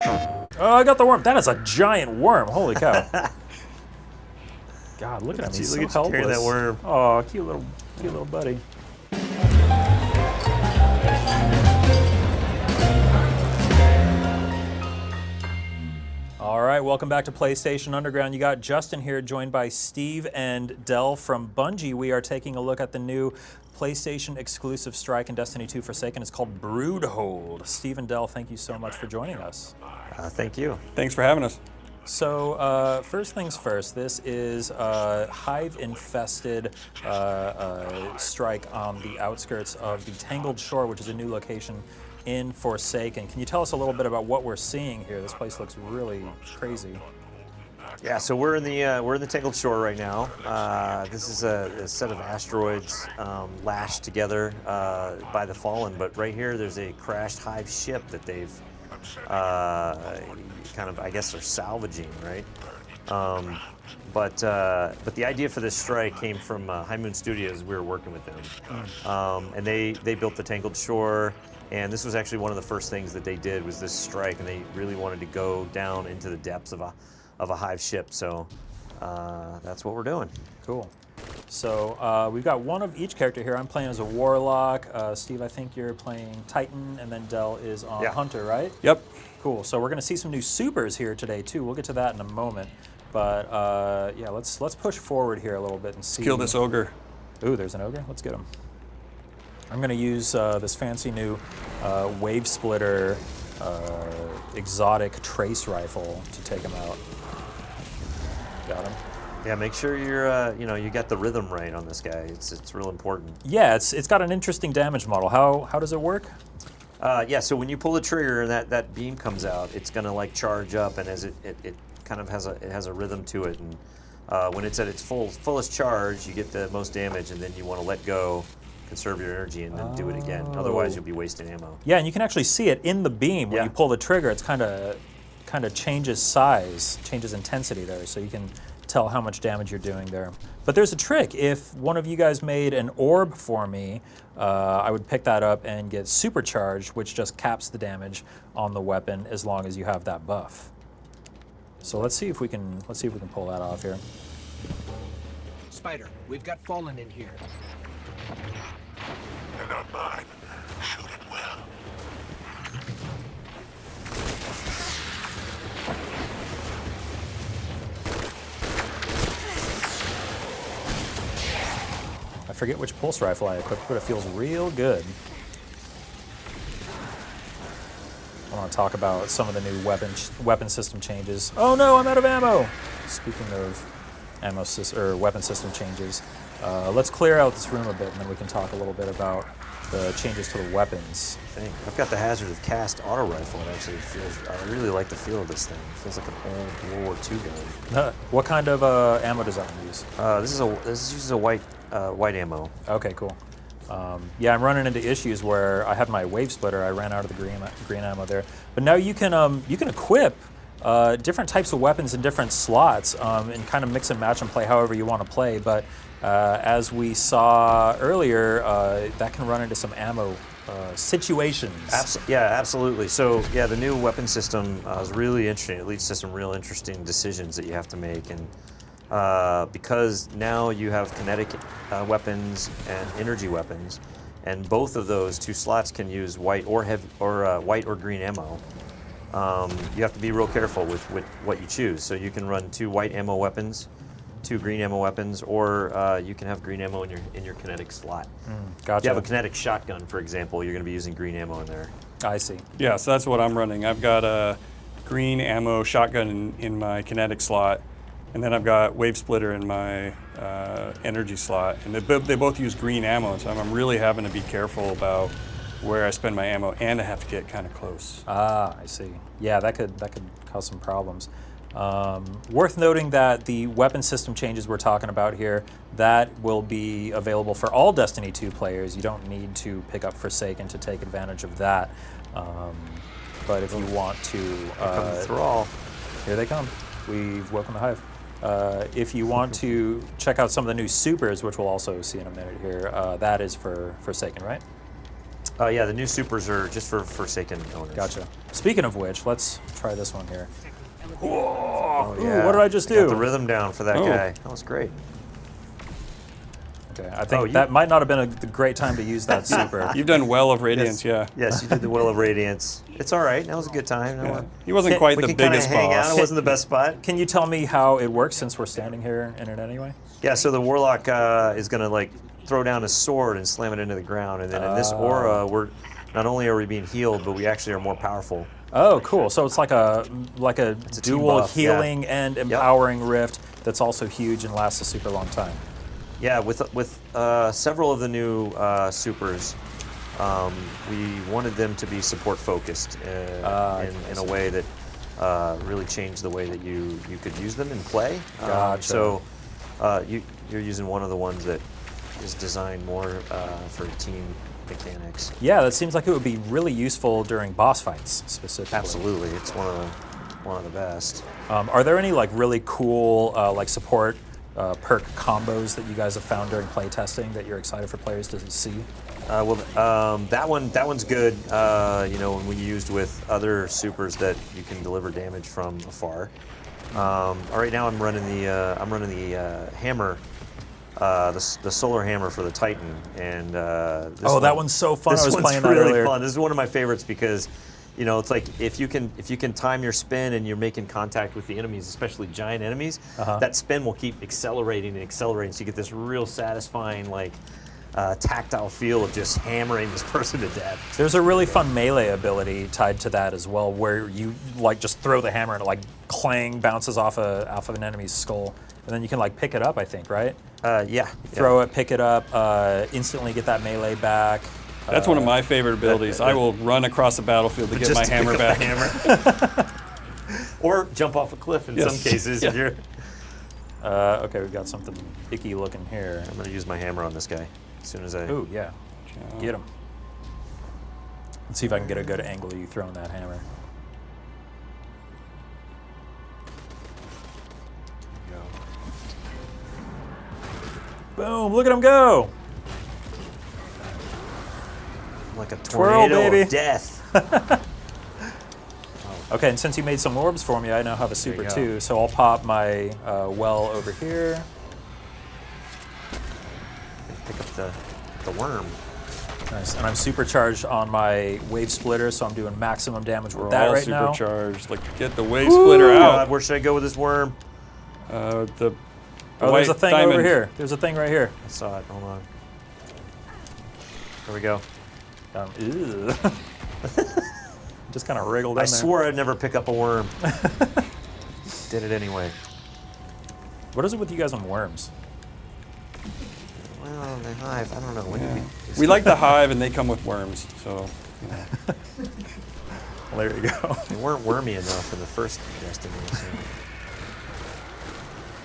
Oh, I got the worm. That is a giant worm. Holy cow. God, look at him. He's so helpless. Carrying that worm. Oh, cute little buddy. All right, welcome back to PlayStation Underground. You got Justin here, joined by Steve and Del from Bungie. We are taking a look at the new PlayStation exclusive strike in Destiny 2 Forsaken. It's called Broodhold. Steve and Del, thank you so much for joining us. Thank you. Thanks for having us. So first things first, this is a hive-infested strike on the outskirts of the Tangled Shore, which is a new location in Forsaken. Can you tell us a little bit about what we're seeing here? This place looks really crazy. Yeah, so we're in the Tangled Shore right now. This is a set of asteroids lashed together by the Fallen, but right here there's a crashed hive ship that they've kind of, I guess they're salvaging, right? But the idea for this strike came from High Moon Studios. We were working with them, and they built the Tangled Shore. And this was actually one of the first things that they did was this strike, and they really wanted to go down into the depths of a hive ship. So that's what we're doing. Cool. So we've got one of each character here. I'm playing as a Warlock. Steve, I think you're playing Titan, and then Del is on Hunter, right? Yep. Cool. So we're going to see some new supers here today too. We'll get to that in a moment. But yeah, let's push forward here a little bit and see. Kill this ogre. Ooh, there's an ogre. Let's get him. I'm going to use this fancy new wave splitter exotic trace rifle to take him out. Got him. Yeah, make sure you're you got the rhythm right on this guy. It's real important. Yeah, it's got an interesting damage model. How does it work? Yeah, so when you pull the trigger and that beam comes out, it's gonna like charge up, and as it kind of has a rhythm to it, and when it's at its fullest charge, you get the most damage, and then you want to let go, conserve your energy, and then do it again. Otherwise, you'll be wasting ammo. Yeah, and you can actually see it in the beam when you pull the trigger. It's kind of changes size, changes intensity there, so you can tell how much damage you're doing there. But there's a trick. If one of you guys made an orb for me, I would pick that up and get supercharged, which just caps the damage on the weapon as long as you have that buff. So let's see if we can pull that off here. Spider, we've got Fallen in here. They're not mine. Shoot it well. I forget which pulse rifle I equipped, but it feels real good. I want to talk about some of the new weapon system changes. Oh no, I'm out of ammo! Speaking of weapon system changes, let's clear out this room a bit, and then we can talk a little bit about the changes to the weapons. I've got the Hazard of Cast auto rifle. It actually feels. I really like the feel of this thing. It feels like an old World War II gun. What kind of ammo does that one use? This uses a white ammo. Okay, cool. Yeah, I'm running into issues where I had my wave splitter. I ran out of the green ammo there, but now you can equip different types of weapons in different slots and kind of mix and match and play however you want to play. But as we saw earlier, that can run into some ammo situations. Yeah, absolutely. So yeah, the new weapon system is really interesting. It leads to some real interesting decisions that you have to make, and because now you have kinetic weapons and energy weapons, and both of those two slots can use white or white or green ammo. You have to be real careful with what you choose. So you can run 2 white ammo weapons, 2 green ammo weapons, or you can have green ammo in your kinetic slot. Gotcha. If you have a kinetic shotgun, for example, you're going to be using green ammo in there. I see. Yeah, so that's what I'm running. I've got a green ammo shotgun in my kinetic slot, and then I've got wave splitter in my energy slot, and they both use green ammo, so I'm really having to be careful about where I spend my ammo, and I have to get kind of close. Ah, I see. Yeah, that could cause some problems. Worth noting that the weapon system changes we're talking about here, that will be available for all Destiny 2 players. You don't need to pick up Forsaken to take advantage of that. But if you want to... Thrall. Here they come. We've woken the hive. If you want to check out some of the new supers, which we'll also see in a minute here, that is for Forsaken, right? Yeah, the new supers are just for Forsaken owners. Gotcha. Speaking of which, let's try this one here. Oh, Ooh, what did I just do? Got the rhythm down for that Oh. guy. That was great. Okay, I think you- that might not have been a great time to use that super. You've done Well of Radiance, yeah. Yes, you did the Will of Radiance. It's all right. That was a good time. Now Yeah. we're- He wasn't Can- quite we the can kind of biggest hang out. boss. It wasn't the best spot. Can you tell me how it works since we're standing here in it anyway? Yeah, so the Warlock is going to like throw down his sword and slam it into the ground. And then in this aura, we're not only are we being healed, but we actually are more powerful. Oh, cool. So it's like a a team dual buff, yeah. healing and empowering rift that's also huge and lasts a super long time. Yeah, with several of the new supers, we wanted them to be support focused in a way that really changed the way that you could use them and play. Gotcha. So you're using one of the ones that is designed more for team mechanics. Yeah, that seems like it would be really useful during boss fights specifically. Absolutely, it's one of the best. Are there any like really cool like support perk combos that you guys have found during playtesting that you're excited for players to see? That one's good. When we used with other supers that you can deliver damage from afar. Right now I'm running the hammer, the solar hammer for the Titan, and that one's so fun. I was one's playing that really earlier. fun. This is one of my favorites because, it's like if you can time your spin and you're making contact with the enemies, especially giant enemies, that spin will keep accelerating and accelerating. So you get this real satisfying tactile feel of just hammering this person to death. There's a really fun melee ability tied to that as well, where you like just throw the hammer and it like clang bounces off of an enemy's skull, and then you can like pick it up. I think, right? Yeah. Throw it, pick it up, instantly get that melee back. That's one of my favorite abilities. I will run across the battlefield to get my Just to hammer pick up back. the hammer. Or jump off a cliff in Yes. some cases. If Yeah. you're, Okay, we've got something icky looking here. I'm gonna use my hammer on this guy as soon as I. Ooh, yeah. Get him. Let's see if I can get a good angle of you throwing that hammer. Boom, look at him go. Like a Twirl, tornado baby. of death. Okay, and since you made some orbs for me, I now have a super you go. too. So I'll pop my well over here. Pick up the worm. Nice. And I'm supercharged on my wave splitter, so I'm doing maximum damage with We're that all right now. supercharged. Like, get the wave splitter out. God, where should I go with this worm? The Oh, there's a white thing diamond. over here. There's a thing right here. I saw it. Hold on. There we go. Ew. Just kind of wriggled in I there. swore I'd never pick up a worm. Did it anyway. What is it with you guys on worms? Well, the hive. I don't know. When did We like the hive, and they come with worms. So Well, there you go. They weren't wormy enough in the first Destiny. So.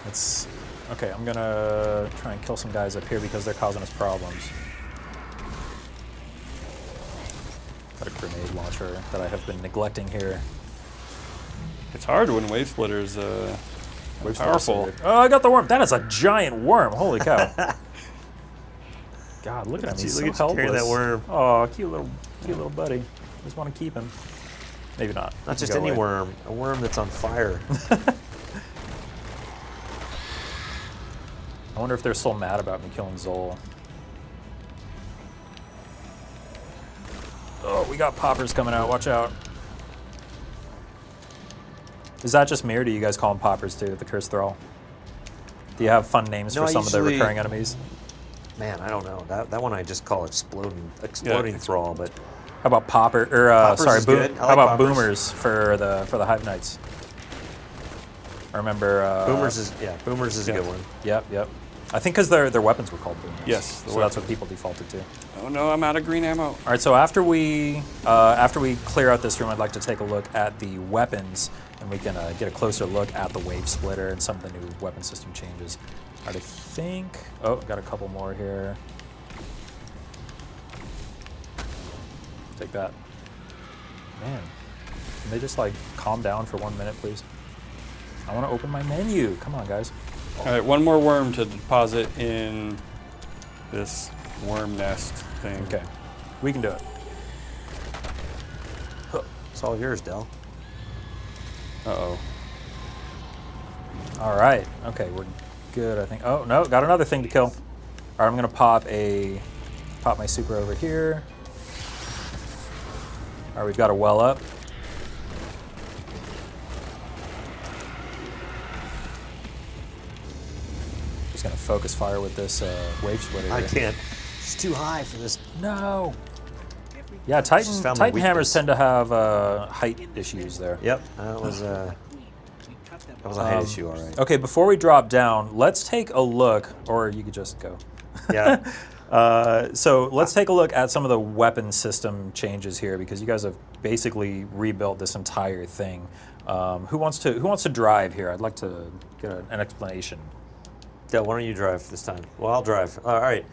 It's okay. I'm gonna try and kill some guys up here because they're causing us problems. Got a grenade launcher that I have been neglecting here. it's hard when wave splitters Wave powerful. splitter. Oh, I got the worm. That is a giant worm. Holy cow! God, look at him. He's so Look at you helpless. carrying that worm. Oh, cute little buddy. Just want to keep him. Maybe not. He Not can just go any away. worm. A worm that's on fire. I wonder if they're still mad about me killing Zol. Oh, we got poppers coming out. Watch out. Is that just me, or do you guys call them poppers too, the Cursed Thrall? Do you have fun names No, for I some of the usually- recurring enemies? Man, I don't know. That one I just call exploding thrall, but How about popper? Or Poppers sorry, is good. I how like about poppers. boomers for the Hive Knights? I remember. boomers is a good one. Yep. I think because their weapons were called boomers. Yes, the So that's what people defaulted to. Oh no, I'm out of green ammo. All right, so after we clear out this room, I'd like to take a look at the weapons, and we can get a closer look at the wave splitter and some of the new weapon system changes. All right, I think. Oh, got a couple more here. Take that. Man, can they just like calm down for 1 minute, please? I want to open my menu. Come on, guys. All right, one more worm to deposit in this worm nest thing. Okay, we can do it. It's all yours, Del. Uh-oh. All right. Okay, we're good, I think. Oh, no, got another thing to kill. All right, I'm going to pop my super over here. All right, we've got a well up. Just going to focus fire with this wave splitter I here. can't. It's too high for this. No. Yeah, Just found my Titan hammers weakness. tend to have height issues there. Yep, that was a height issue, all right. Okay, before we drop down, let's take a look, or you could just go. Yeah. So let's take a look at some of the weapon system changes here, because you guys have basically rebuilt this entire thing. Who wants to drive here? I'd like to get an explanation. Del, why don't you drive this time? Well, I'll drive. All right.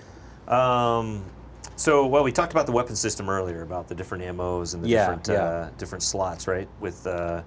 So, well, we talked about the weapon system earlier, about the different ammos and the different slots, right? With the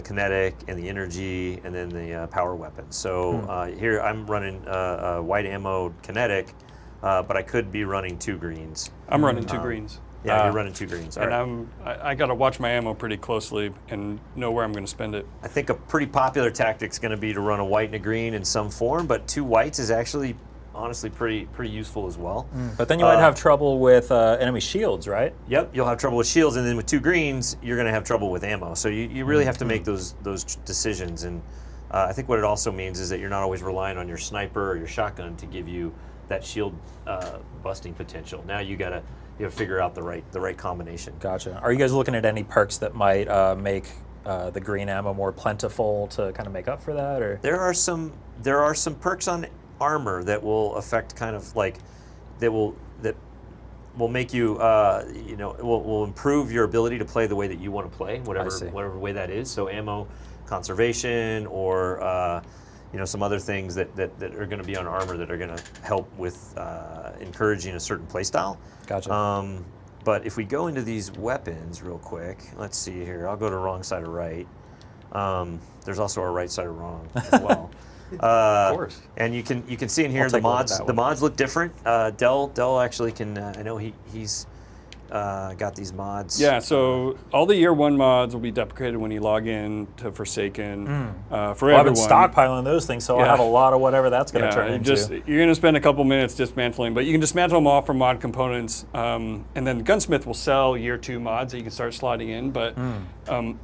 kinetic and the energy, and then the power weapons. So here I'm running a white ammo kinetic, but I could be running 2 greens. I'm running 2 greens. Yeah, you're running 2 greens. All And right. I got to watch my ammo pretty closely and know where I'm going to spend it. I think a pretty popular tactic is going to be to run a white and a green in some form, but 2 whites is actually, honestly, pretty useful as well. But then you might have trouble with enemy shields, right? Yep, you'll have trouble with shields, and then with 2 greens, you're going to have trouble with ammo. So you really have to make those decisions. And I think what it also means is that you're not always relying on your sniper or your shotgun to give you that shield busting potential. Now you got to figure out the right combination. Gotcha. Are you guys looking at any perks that might make the green ammo more plentiful to kind of make up for that, or? There are some perks on armor that will affect kind of like that will make you will improve your ability to play the way that you want to play, whatever way that is. So ammo conservation, or some other things that are going to be on armor that are going to help with encouraging a certain play style. Gotcha. But if we go into these weapons real quick, let's see here. I'll go to wrong side of right. There's also a right side of wrong as well. Of course. And you can see in here I'll the take a look at mods. that The one. mods look different. Dell actually can. I know he's got these mods. Yeah, so all the year 1 mods will be deprecated when you log in to Forsaken for Well, I've everyone. been stockpiling those things, so I'll Yeah. have a lot of whatever that's going to turn into. You're going to spend a couple minutes dismantling, but you can dismantle them all from mod components, and then Gunsmith will sell year 2 mods that you can start slotting in. But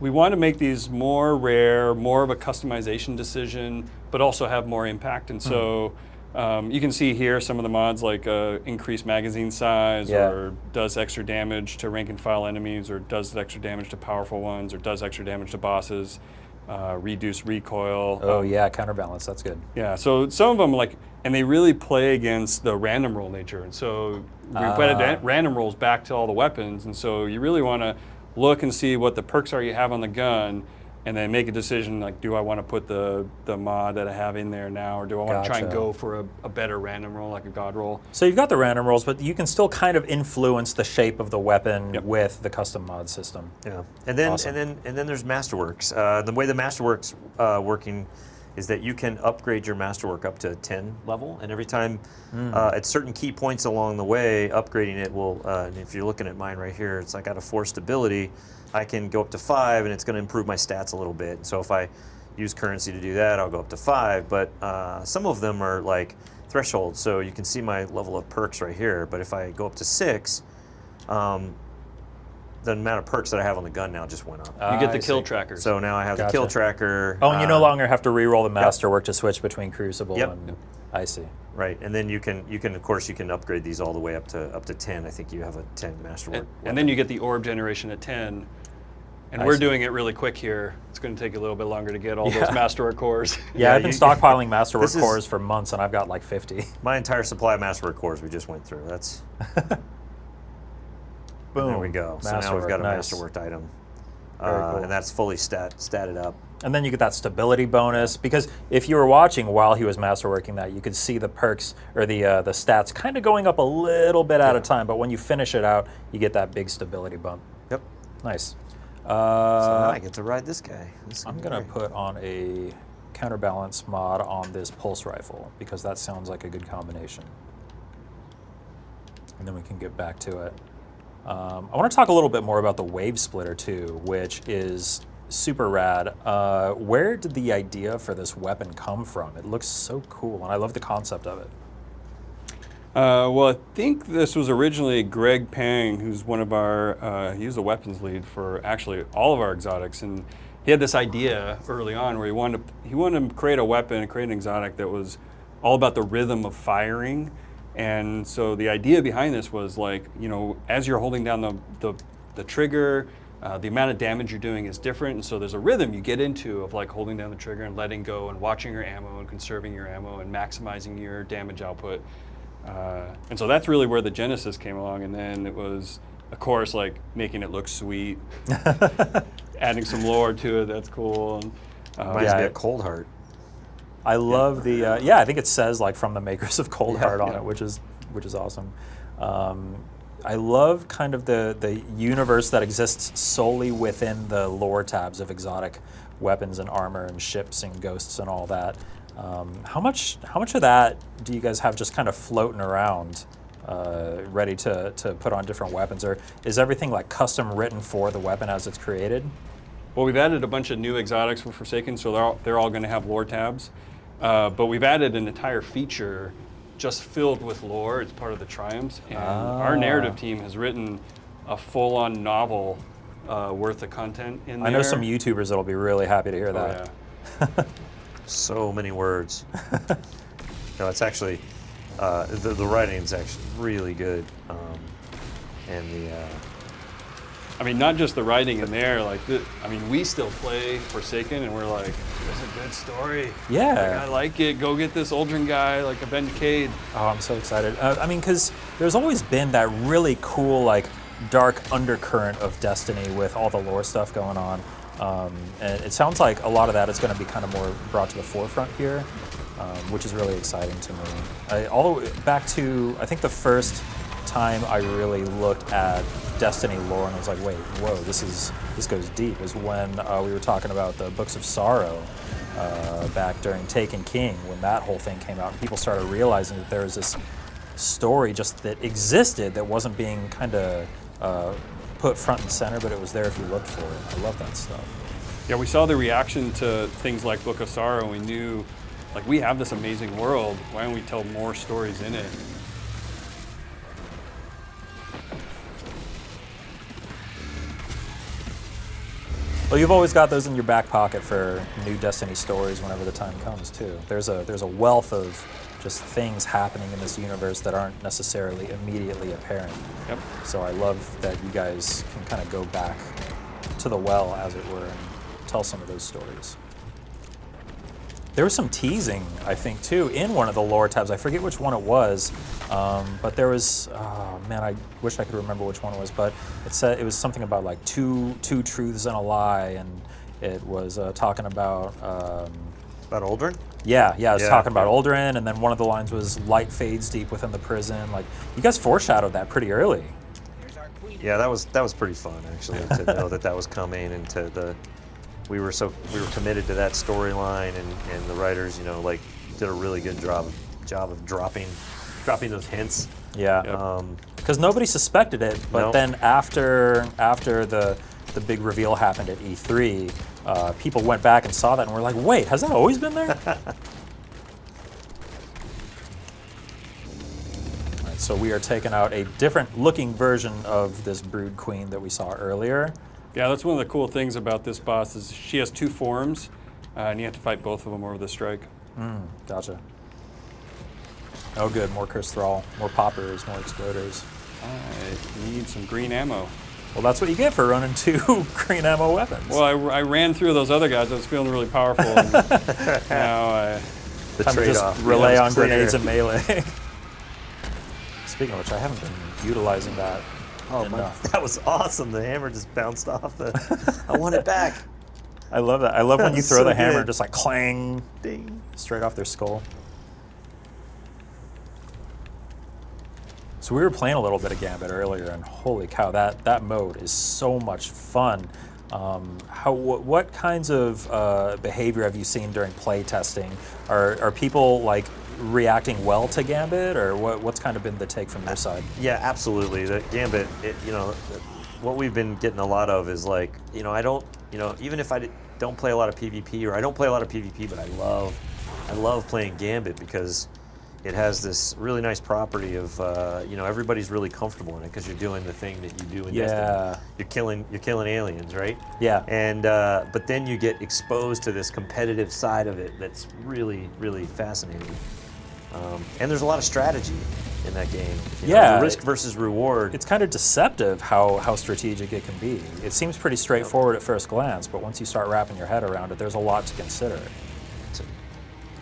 we want to make these more rare, more of a customization decision, but also have more impact. And so you can see here some of the mods like increased magazine size, or does extra damage to rank and file enemies, or does extra damage to powerful ones, or does extra damage to bosses, reduce recoil. Oh yeah, counterbalance. That's good. Yeah, so some of them and they really play against the random roll nature. And so we put random rolls back to all the weapons. And so you really want to look and see what the perks are you have on the gun, and then make a decision like, do I want to put the mod that I have in there now, or do I want to try and Gotcha. go for a better random roll, like a god roll? So you've got the random rolls, but you can still kind of influence the shape of the weapon with the custom mod system. Yeah, and then Awesome. and then there's Masterworks. The way the Masterworks working is that you can upgrade your Masterwork up to 10 level, and every time at certain key points along the way, upgrading it will. And if you're looking at mine right here, it's like got a 4 stability. I can go up to 5, and it's going to improve my stats a little bit. So if I use currency to do that, I'll go up to 5. But some of them are like thresholds, so you can see my level of perks right here. But if I go up to 6, the amount of perks that I have on the gun now just went up. You get the I kill see. trackers. So now I have the kill tracker. Oh, and you no longer have to re-roll the Masterwork to switch between Crucible Yep. and... I see. Right, and then you can of course you can upgrade these all the way up to 10. I think you have a 10 Masterwork. and then you get the orb generation at 10. And I we're see. doing it really quick here. It's going to take a little bit longer to get all those Masterwork cores. Yeah, I've been stockpiling this Masterwork is- cores for months, and I've got like 50. My entire supply of Masterwork cores we just went through. That's Boom. there we go. So now we've got a Nice. Masterworked item, Very cool. and that's fully statted up. And then you get that stability bonus, because if you were watching while he was masterworking that, you could see the perks or the stats kind of going up a little bit at a time. But when you finish it out, you get that big stability bump. Yep. Nice. So now I get to ride this guy. This is I'm gonna gonna be great. put on a counterbalance mod on this pulse rifle, because that sounds like a good combination. And then we can get back to it. I want to talk a little bit more about the wave splitter too, which is super rad. Where did the idea for this weapon come from? It looks so cool, and I love the concept of it. Well, I think this was originally Greg Pang, who's one of our, he was the weapons lead for actually all of our exotics, and he had this idea early on where he wanted to create a weapon, create an exotic that was all about the rhythm of firing. And so the idea behind this was like, you know, as you're holding down the trigger, the amount of damage you're doing is different, and so there's a rhythm you get into of like holding down the trigger and letting go and watching your ammo and conserving your ammo and maximizing your damage output. And so that's really where the genesis came along, and then it was, of course, like making it look sweet, adding some lore to it. That's cool. And, Reminds me of Cold Heart. I love the I think it says like from the makers of Cold Heart on it, which is awesome. I love kind of the universe that exists solely within the lore tabs of exotic weapons and armor and ships and ghosts and all that. How much of that do you guys have just kind of floating around, ready to put on different weapons, or is everything like custom written for the weapon as it's created? Well, we've added a bunch of new exotics for Forsaken, so they're all going to have lore tabs. But we've added an entire feature just filled with lore. It's part of the Triumphs. And our narrative team has written a full-on novel worth of content in there. I know some YouTubers that'll be really happy to hear that. Yeah. So many words. No, it's actually, the writing's actually really good. And I mean, not just the writing in there. Like, we still play Forsaken, and we're like, "There's a good story. Yeah, like, I like it. Go get this Uldren guy, like Avenge Cade." Oh, I'm so excited. I mean, because there's always been that really cool, like, dark undercurrent of Destiny with all the lore stuff going on. And it sounds like a lot of that is going to be kind of more brought to the forefront here, which is really exciting to me. All the way back to, I think the first time I really looked at Destiny lore and I was like, wait, whoa, this goes deep, is when we were talking about the Books of Sorrow back during Taken King, when that whole thing came out, and people started realizing that there was this story just that existed that wasn't being kind of put front and center, but it was there if you looked for it. I love that stuff. Yeah, we saw the reaction to things like Book of Sorrow, and we knew, like, we have this amazing world. Why don't we tell more stories in it? Well, you've always got those in your back pocket for new Destiny stories whenever the time comes, too. There's a wealth of just things happening in this universe that aren't necessarily immediately apparent. Yep. So I love that you guys can kind of go back to the well, as it were, and tell some of those stories. There was some teasing, I think, too, in one of the lore tabs. I forget which one it was, but there was, oh man, I wish I could remember which one it was, but it said it was something about like two truths and a lie, and it was talking about... about Uldren? Yeah, it was talking about Uldren, and then one of the lines was light fades deep within the prison. Like, you guys foreshadowed that pretty early. Yeah, that was pretty fun, actually, to know that was coming, and we were committed to that storyline, and the writers, like, did a really good job of dropping those hints. Yeah. Because nobody suspected it, but then after the big reveal happened at E3, people went back and saw that and were like, wait, has that always been there? All right, so we are taking out a different looking version of this Brood Queen that we saw earlier. Yeah, that's one of the cool things about this boss is she has two forms, and you have to fight both of them over the strike. Gotcha. Oh good, more Curse Thrall, more poppers, more exploders. I need some green ammo. Well, that's what you get for running two green ammo weapons. Well, I ran through those other guys. I was feeling really powerful. And now The time to trade-off. just rely on clear. grenades and melee. Speaking of which, I haven't been utilizing that enough. That was awesome. The hammer just bounced off. I want it back. I love that. I love when you throw So the hammer, good. just like clang, Ding. straight off their skull. So we were playing a little bit of Gambit earlier, and holy cow, that mode is so much fun. What kinds of behavior have you seen during play testing? Are people like reacting well to Gambit, or what's kind of been the take from your side? Yeah, absolutely. The Gambit, what we've been getting a lot of is like, I don't, even if don't play a lot of PvP, or I don't play a lot of PvP, but I love playing Gambit because it has this really nice property of, everybody's really comfortable in it because you're doing the thing that you do in Destiny. You're killing aliens, right? Yeah. And but then you get exposed to this competitive side of it that's really, really fascinating. And there's a lot of strategy in that game. The risk versus reward. It's kind of deceptive how strategic it can be. It seems pretty straightforward at first glance, but once you start wrapping your head around it, there's a lot to consider.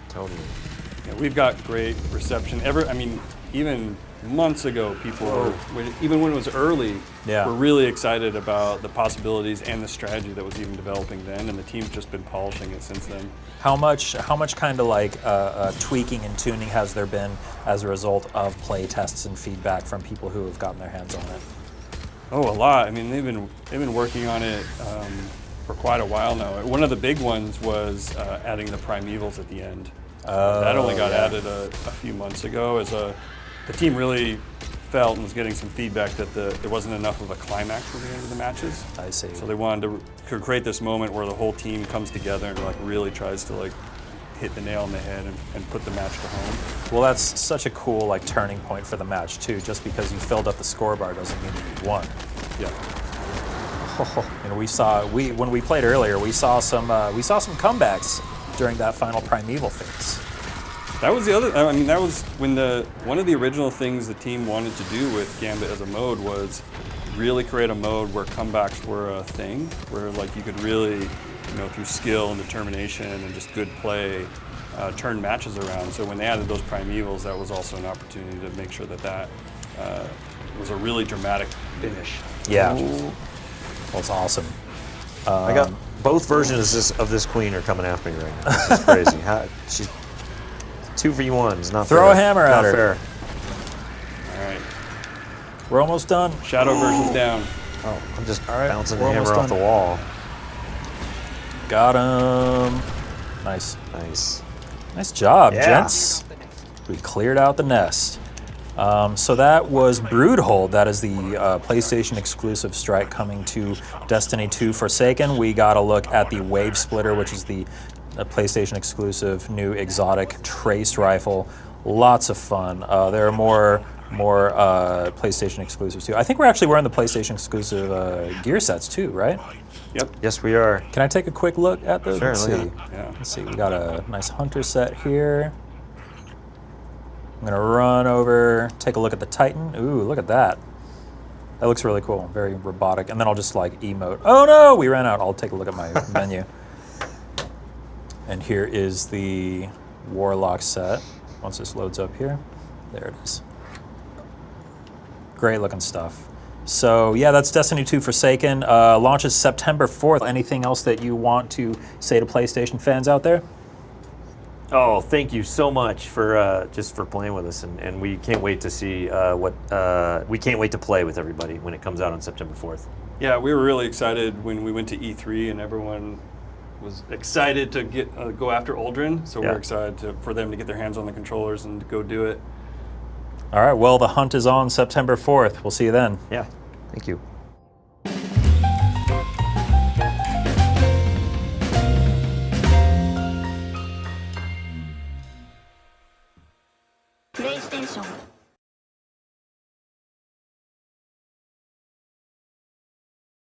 Totally. Yeah, we've got great reception. Even months ago, people were, even when it was early, were really excited about the possibilities and the strategy that was even developing then, and the team's just been polishing it since then. How much kind of like tweaking and tuning has there been as a result of play tests and feedback from people who have gotten their hands on it? Oh, a lot. I mean, they've been working on it for quite a while now. One of the big ones was adding the primevals at the end. That only got added a few months ago. As the team really felt and was getting some feedback that there wasn't enough of a climax at the end of the matches. I see. So they wanted to create this moment where the whole team comes together and like really tries to like hit the nail on the head and put the match to home. Well, that's such a cool like turning point for the match too. Just because you filled up the scorebar doesn't mean that you won. Yeah. And when we played earlier, we saw some comebacks during that final primeval phase. That was the other. I mean, that was when one of the original things the team wanted to do with Gambit as a mode was really create a mode where comebacks were a thing, where like you could really, through skill and determination and just good play, turn matches around. So when they added those primevals, that was also an opportunity to make sure that was a really dramatic finish. Yeah, that's awesome. I got both versions of this queen are coming after me right now. This is crazy. She's 2v1s, not Throw fair. a hammer at her. Fair. All right. We're almost done. Shadow version's down. Oh, I'm just All right, bouncing the we're hammer almost off the wall. Got him. Nice. Nice job, gents. We cleared out the nest. So that was Broodhold. That is the PlayStation exclusive strike coming to Destiny 2 Forsaken. We got a look at the Wave Splitter, which is the PlayStation exclusive new exotic trace rifle. Lots of fun. There are more PlayStation exclusives too. I think we're actually wearing the PlayStation exclusive gear sets too, right? Yep. Yes, we are. Can I take a quick look at those? Sure, Let's see. Yeah. Let's see. We got a nice hunter set here. I'm gonna run over, take a look at the Titan. Ooh, look at that. That looks really cool, very robotic. And then I'll just like emote. Oh no, we ran out. I'll take a look at my menu. And here is the Warlock set. Once this loads up here, there it is. Great looking stuff. So yeah, that's Destiny 2 Forsaken. Launches September 4th. Anything else that you want to say to PlayStation fans out there? Oh, thank you so much for just for playing with us, and we can't wait to see we can't wait to play with everybody when it comes out on September 4th. Yeah, we were really excited when we went to E3 and everyone was excited to go after Aldrin. So we're excited for them to get their hands on the controllers and to go do it. All right, well, the hunt is on September 4th. We'll see you then. Yeah, thank you.